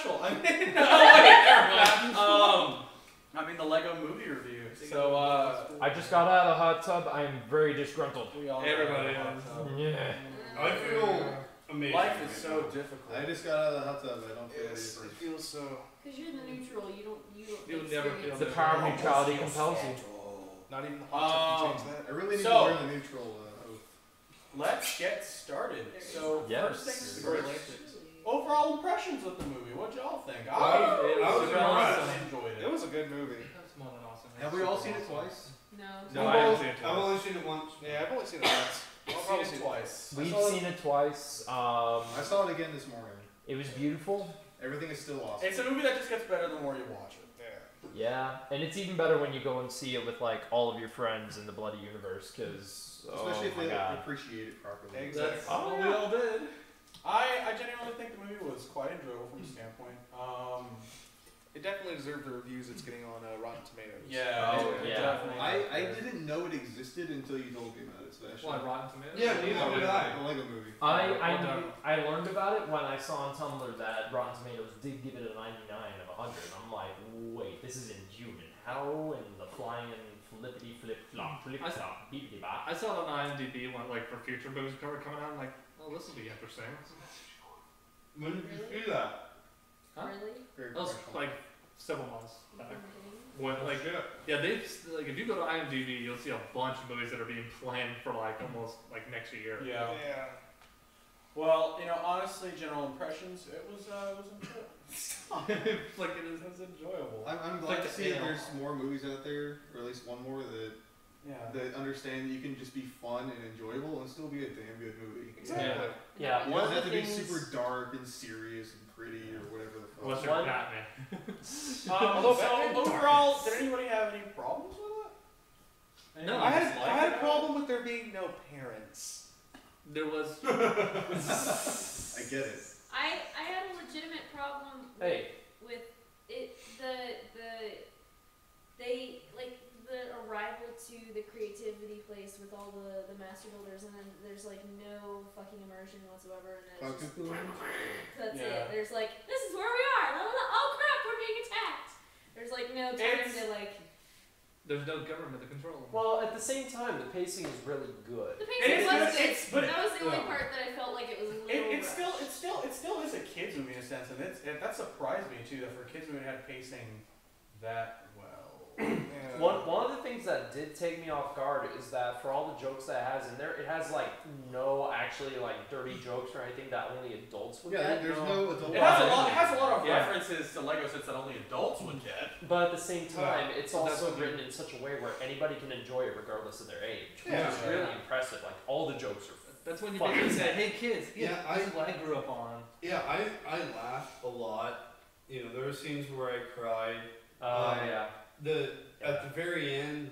special. I mean, no, wait, never mind. I mean the Lego Movie review. So I just got out of the hot tub. I am very disgruntled. we all Everybody got a hot is. tub. Yeah. I feel amazing. Life is right so now. difficult. I just got out of the hot tub. I don't feel Yes, different. it feels so. Because you're in the neutral, you don't You would never feel experience The it. power of neutrality compels you. Not even the hot tub can change that. I really need So- to learn the neutral oath. Let's get started. So Yes. first things Very first. late. Overall impressions of the movie. What y'all think? I was impressed. I enjoyed It it. was a good movie. That's more than awesome. Have we all seen it twice? No. No, I haven't seen it I've twice. only seen it once. Yeah, I've only seen it once. I've seen it twice. We've saw it- seen it twice. I saw it again this morning. It was beautiful. Everything is still awesome. It's a movie that just gets better the more you watch it. Yeah, and it's even better when you go and see it with like all of your friends in the Bloody Universe, because Especially if my they God. appreciate it properly. Exactly. Oh, we yeah. all did. I genuinely think the movie was quite enjoyable from a standpoint. It definitely deserved the reviews it's getting on Rotten Tomatoes. Yeah, Oh, it yeah. definitely. I didn't know it existed until you told me about it, Sebastian. Why, Rotten Tomatoes? Yeah, neither did I. The Lego Movie. I learned about it when I saw on Tumblr that Rotten Tomatoes did give it a 99 of 100. I'm like, wait, this is inhuman. How in the flying and flippity flip flop flip flop beepity bop. I saw it on IMDb when, like, for future movies coming out. I'm like, oh, this will be interesting. When did you see that? Huh? Really? Very That was professional. like several months back. Mhm. When, like, Shit. yeah, they like if you go to IMDb, you'll see a bunch of movies that are being planned for like almost like next year. Yeah. Yeah. Well, honestly, general impressions. It was enjoyable. Like it is, it's enjoyable. I'm glad like to the see that ale. there's more movies out there, or at least one more that understand that you can just be fun and enjoyable and still be a damn good movie. Exactly. Yeah, You one don't of have the to be things. super dark and serious and pretty or whatever the Unless fuck. you're One- Batman. So overall, did anybody have any problems with it? No, I Anything had disliked a it? problem with there being no parents. There was I get it. I had a legitimate problem Hey, with it. They like the arrival to the creativity place with all the master builders, and then there's like no fucking immersion whatsoever, and it's just, that's Yeah. it. There's like, this is where we are. La, la, la. Oh crap, we're being attacked. There's like no time It's- to like. there's no government to control them. well, at the same time, the pacing is really good. The pacing It's was good, good. it's- but that was the only yeah. part that I felt like it was a little. It rushed. still is a kids movie in a sense, and that surprised me too. That for a kids movie it had pacing that well. Yeah. One of the things that did take me off guard is that for all the jokes that it has in there, it has like no actually like dirty jokes or anything that only adults would Yeah, get. there's no adult. It has a lot of Yeah. references to Lego sets that only adults would get. But at the same time, it's So that's also what you- written in such a way where anybody can enjoy it regardless of their age, which Yeah. is really impressive. Like all the jokes are. That's when you Fuck. basically say, hey kids, Yeah, this is what I grew up on. Yeah, I laughed a lot. You know, there were scenes where I cried. Yeah. At the very end,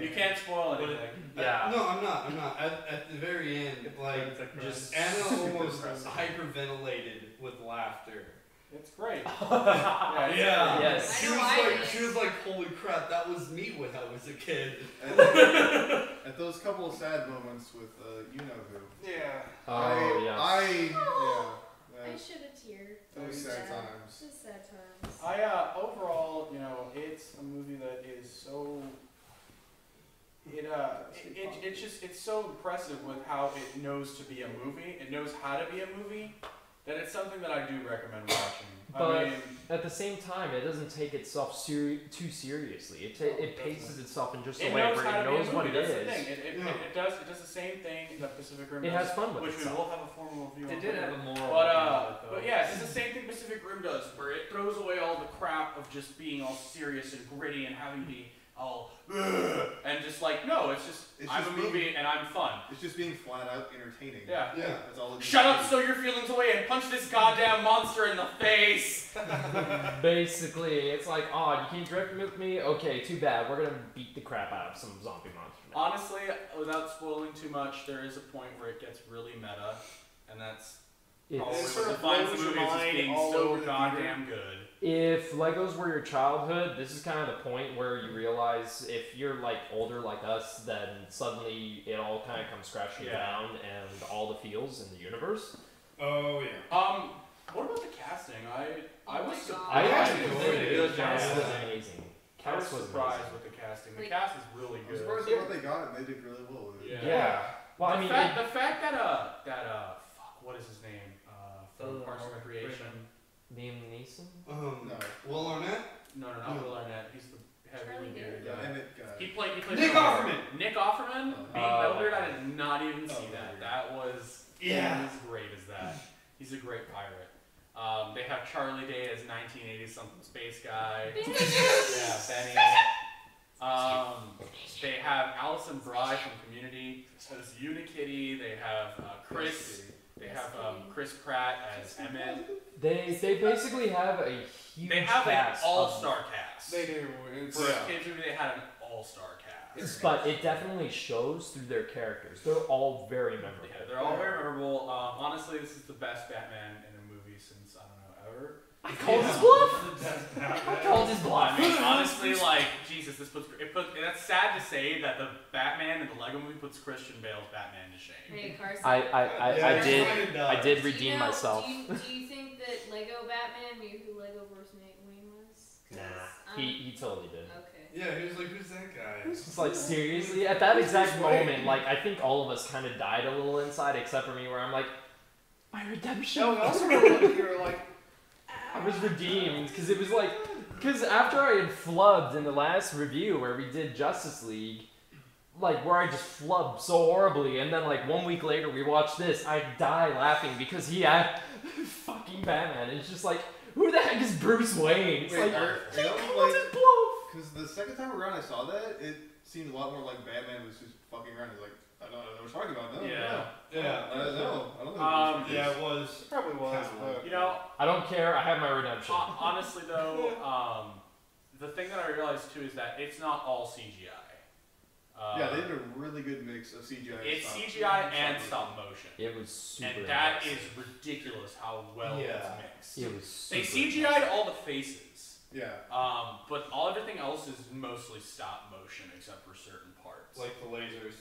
You can't spoil anything. Yeah. No, I'm not. At the very end, like Just Anna almost impressive. hyperventilated with laughter. It's great. Yeah. Yes. She I was know I like, did. she was like, holy crap, that was me when I was a kid. At those couple of sad moments with you know who. Yeah. Oh yeah. I should have teared. Those sad Yeah. times. Just sad times. Overall, it's a movie that is so. It's so impressive with how it knows to be a movie. It knows how to be a movie. That it's something that I do recommend watching. But at the same time, it doesn't take itself too seriously. It paces itself in just a it way knows where how it to be a knows what movie. it That's the is. thing. It does the same thing that Pacific Rim It does, has fun with which we itself. will have a formal review. They on did later. have a moral. But yeah, it's the same thing Pacific Rim does, where it throws away all the crap of just being all serious and gritty and having to be all and just like no, it's I'm just a movie and I'm fun. It's just being flat out entertaining. Yeah. Yeah. That's all it Shut needs up, to stow your feelings away, and punch this goddamn monster in the face. Basically, it's like, oh, you can't direct with me? Okay, too bad. We're gonna beat the crap out of some zombie monster now. Honestly, without spoiling too much, there is a point where it gets really meta, and that's probably It's, sort what of defines the blows your movie as just mind being all so over the goddamn good. if Legos were your childhood, this is kind of the point where you realize if you're like older like us, then suddenly it all kind of comes crashing Yeah. down and all the feels in the universe. Oh yeah. What about the casting? I Oh was my surprised. I God. actually enjoyed it. did. Yeah. Cast was amazing. I was Cast was surprised amazing. with the casting. The Like- cast is really I'm good. surprised at what they got, and they did really well with it. Yeah. Well, I mean, the fact that fuck, what is his name? From Parks and Recreation. Liam Neeson. No. Will Arnett? No, not Will Arnett. He's the heavily Charlie bearded Day. guy. And it got. He played Nick Offerman. Nick Offerman Oh. being Oh, Mildred. I okay. did not even see Oh, that. weird. That was Yeah. he was great as that. He's a great pirate. They have Charlie Day as 1980s something space guy. Yeah, Benny. They have Alison Bry from Community as Unikitty. They have Chris. They have Chris Pratt as Emmett. They basically have a huge They have an cast. all-star cast. They do. It's, For a kids movie, they had an all-star cast. But it definitely shows through their characters. They're all very memorable. Yeah, they're all very memorable. Honestly, this is the best Batman in a movie since I don't know ever. I called his bluff. I called his bluff. I mean, honestly, like Jesus, that's sad to say that the Batman in the Lego Movie puts Christian Bale's Batman to shame. Hey, Carson. I did Do you redeem know- myself. Do you think that Lego Batman knew who Lego Bruce Wayne was? 'Cause, Nah, he totally did. Okay. Yeah, he was like, who's that guy? It's like seriously, at that exact moment, like I think all of us kind of died a little inside, except for me, where I'm like, my redemption. No, also you were like, I was redeemed because it was like, because after I had flubbed in the last review where we did Justice League, like where I just flubbed so horribly, and then like 1 week later we watched this, I die laughing because he had fucking Batman. And it's just like, who the heck is Bruce Wayne? It's like, what's his bluff? Because the second time around I saw that, it seemed a lot more like Batman was just fucking around. It's like, I don't know what I was talking about. No, Yeah. Yeah. I don't know. I don't know. Yeah, it was. it probably was. But You know, I don't care. I have my redemption. honestly though, the thing that I realized too is that it's not all CGI. Yeah, they did a really good mix of CGI. It's stop- CGI and stop motion. It was super. And that is impressive. ridiculous how well Yeah. it's mixed. It was. They super CGI'd impressive. all the faces, Yeah. but everything else is mostly stop motion except for certain parts. Like the lasers.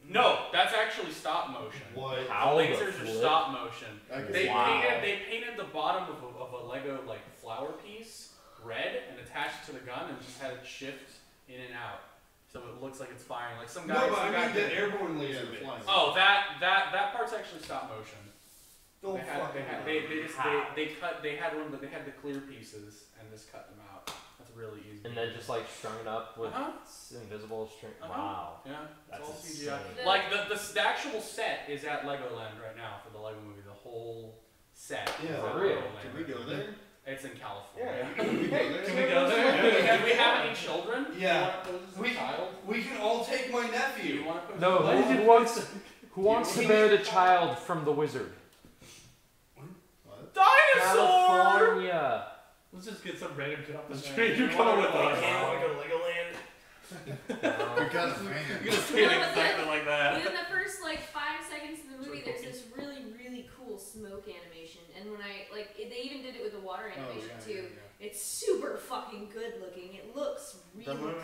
No, that's actually stop motion. What? How The the lasers are flip? stop motion. I guess. They Wow. painted the bottom of a Lego like flower piece red and attached it to the gun and just had it shift in and out, so it looks like it's firing. Like some guy. No, but some I guy mean the did- airborne Yeah, laser the bit. flying. Oh, that part's actually stop motion. Don't They had one, but they had the clear pieces and just cut them out. That's really easy. And then just like strung it up with Uh-huh. invisible string. Uh-huh. Wow. Yeah, it's That's all insane. CGI. Like the actual set is at Legoland right now for the Lego Movie. The whole set. Yeah, is for at real. Legoland Did we go there? It's in California. yeah. Did we go there? Can we go there? Have we have any children? Yeah. Do you want to pose as a We- child? We can all take my Do you nephew. want to pose No, as a child? who wants to bear the child from the wizard? What? Dinosaur! California. Let's just get some random kid off the street. You're coming with us. go to Legoland? Because man. You're gonna say it exactly like that. Within the first like 5 seconds of the movie, there's this really cool smoke animation, and when they even did it with the water Oh, animation yeah, too. yeah, It's super fucking good looking. It looks really The movie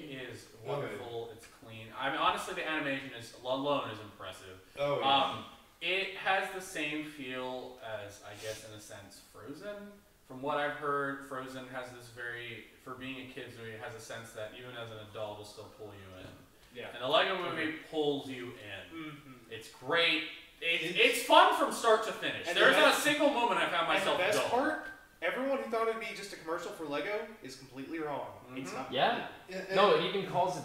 clean. is wonderful. It's clean. I mean, honestly, the animation alone is impressive. Oh yeah. It has the same feel as, I guess, in a sense, Frozen. From what I've heard, Frozen has this for being a kids movie, it has a sense that even as an adult, will still pull you in. Yeah. And the Lego Movie pulls you in. Mm-hmm. It's great. It's fun from start to finish. And There's the not a best- single moment I found myself and the best dull. part, everyone who thought it'd be just a commercial for Lego is completely wrong. It's Mhm. not. Yeah. Yeah, No, it even calls it.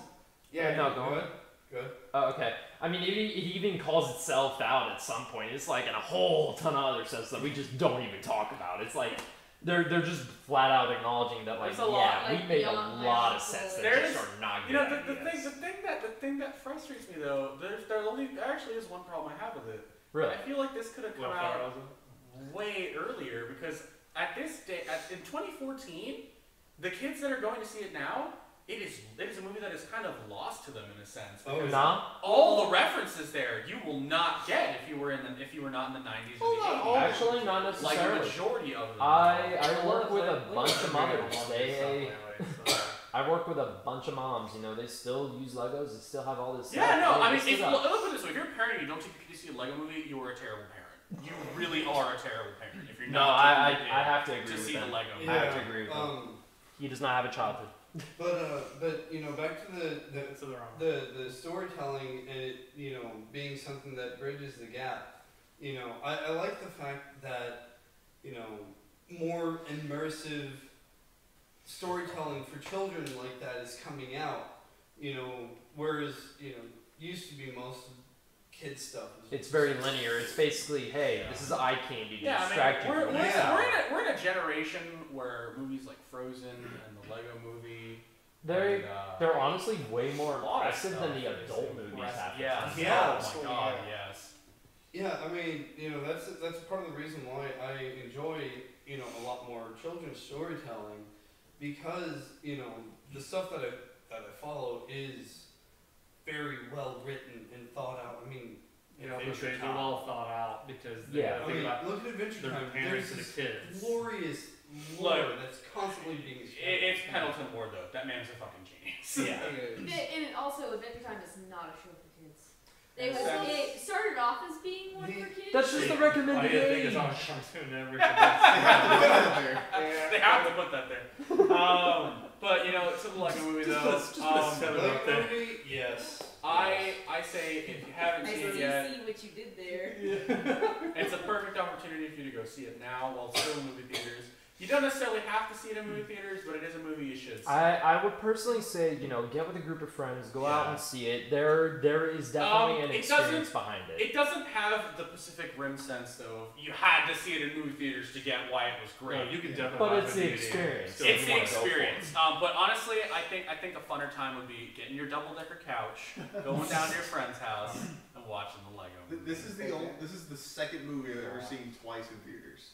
Yeah. No, go Good. on. Good. Oh, okay. I mean, it even calls itself out at some point. It's like in a whole ton of other sets that we just don't even talk about. It's like they're just flat out acknowledging that, like, There's a lot- yeah, we like, made a beyond lot of biological- sets that There's- just are not good. You know, the ideas. thing that frustrates me though, there actually is one problem I have with it. Really? I feel like this could have come What, out Frozen? way earlier because at this day, in 2014, the kids that are going to see it now, it is a movie that is kind of lost to them in a sense. Oh, because Nah. all the references there you will not get if you were not in the 90s or the 80s. Actually, not Like the necessarily. majority of them. I work with a bunch of mothers. Anyway, so. I work with a bunch of moms. You know, they still use Legos. They still have all this. Yeah, stuff. no, They I mean, still if, got- look at it this way: if you're a parent and you don't take your kid to see a Lego movie, you are a terrible parent. you really are a terrible parent if you're No, not. I have to agree to with see that. the Lego. I have to agree with him. He does not have a childhood. But you know, back to So they're on. the storytelling and it, you know, being something that bridges the gap. You know, I like the fact that, you know, more immersive storytelling for children like that is coming out. You know, whereas, you know, used to be most kids stuff. It's very linear. It's basically, hey, this is eye candy to Yeah, distract I mean, you. we're, from we're, this. we're in a generation where movies like Frozen and the Lego Movie. They're honestly way more a lot of impressive stuff than the is adult movies impressive. have. Yeah. Yeah. Oh my god, yes. Yeah, I mean, you know, that's part of the reason why I enjoy, you know, a lot more children's storytelling, because, you know, the stuff that I follow is very well written and thought out. I mean, You know, Adventure they're Time. well thought out because they Yeah. gotta I think mean, about look at Adventure the Time. parents There's and the this kids. glorious Look, lore that's constantly being It's Pendleton Ward though. That man's a fucking genius. Yeah. And it also, Adventure Time is not a show for kids. It It started off as being one for kids. That's just the recommended I didn't think age. it's on Cartoon Network. They have to put that there. But you know, to the Lego Movie though. Lego movie, yes. I say if you haven't I seen it see yet, what you did there. it's a perfect opportunity for you to go see it now while it's still in movie theaters. You don't necessarily have to see it in movie theaters, but it is a movie you should see. I would personally say, you know, get with a group of friends, go out Yeah. and see it. There is definitely an it experience doesn't- behind it. It doesn't have the Pacific Rim sense though. You had to see it in movie theaters to get why it was great. No, you can definitely. But watch it's a the DVD. experience. Still, It's you the wanna go for it. experience. But honestly, I think a funner time would be getting your double-decker couch, going down to your friend's house, and watching the Lego movie. This is the second movie I've ever seen twice in theaters.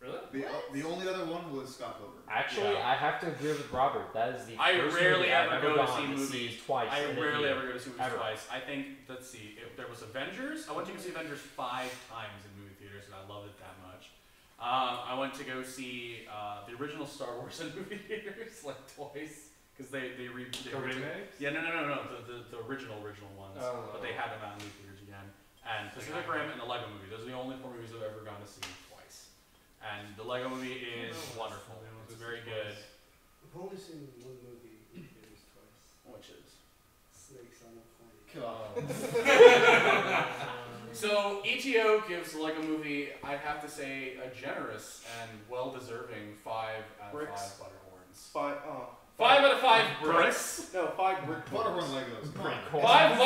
Really? The only other one was Scott Pilgrim. Actually, Yeah. I have to agree with Robert. That is the I first rarely movie I've ever ever go to gone see to movies. see twice. I in a rarely theater. ever go to see movies Ever. twice. I think, let's see, there was Avengers. I went to go see Avengers 5 times in movie theaters, and I loved it that much. I went to go see the original Star Wars in movie theaters like twice because they The remakes? Yeah, no, the original ones. Oh. But they had them out in movie theaters again. And Pacific Rim and the Lego Movie. Those are the only 4 movies I've ever gone to see twice. And the Lego Movie is wonderful. It's very good. I've only seen one movie in theaters twice. Which is. Snakes on a Plane. So ETO gives the Lego Movie, I'd have to say, a generous and well-deserving 5 out of Bricks. 5 Butterhorns. 5 5 out of 5 bricks. No, 5 brick. Butterhorn Legos. Come on. 5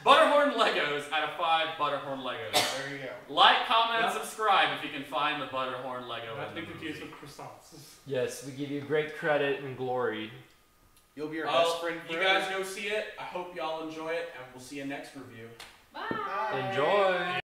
Butterhorn Legos out of 5 Butterhorn Legos. There you go. Like, comment, and subscribe if you can find the Butterhorn Lego Not in to the be confused movie. with croissants. Yes, we give you great credit and glory. You'll be our Well, best friend you forever. guys go see it. I hope y'all enjoy it, and we'll see you next review. Bye. Enjoy.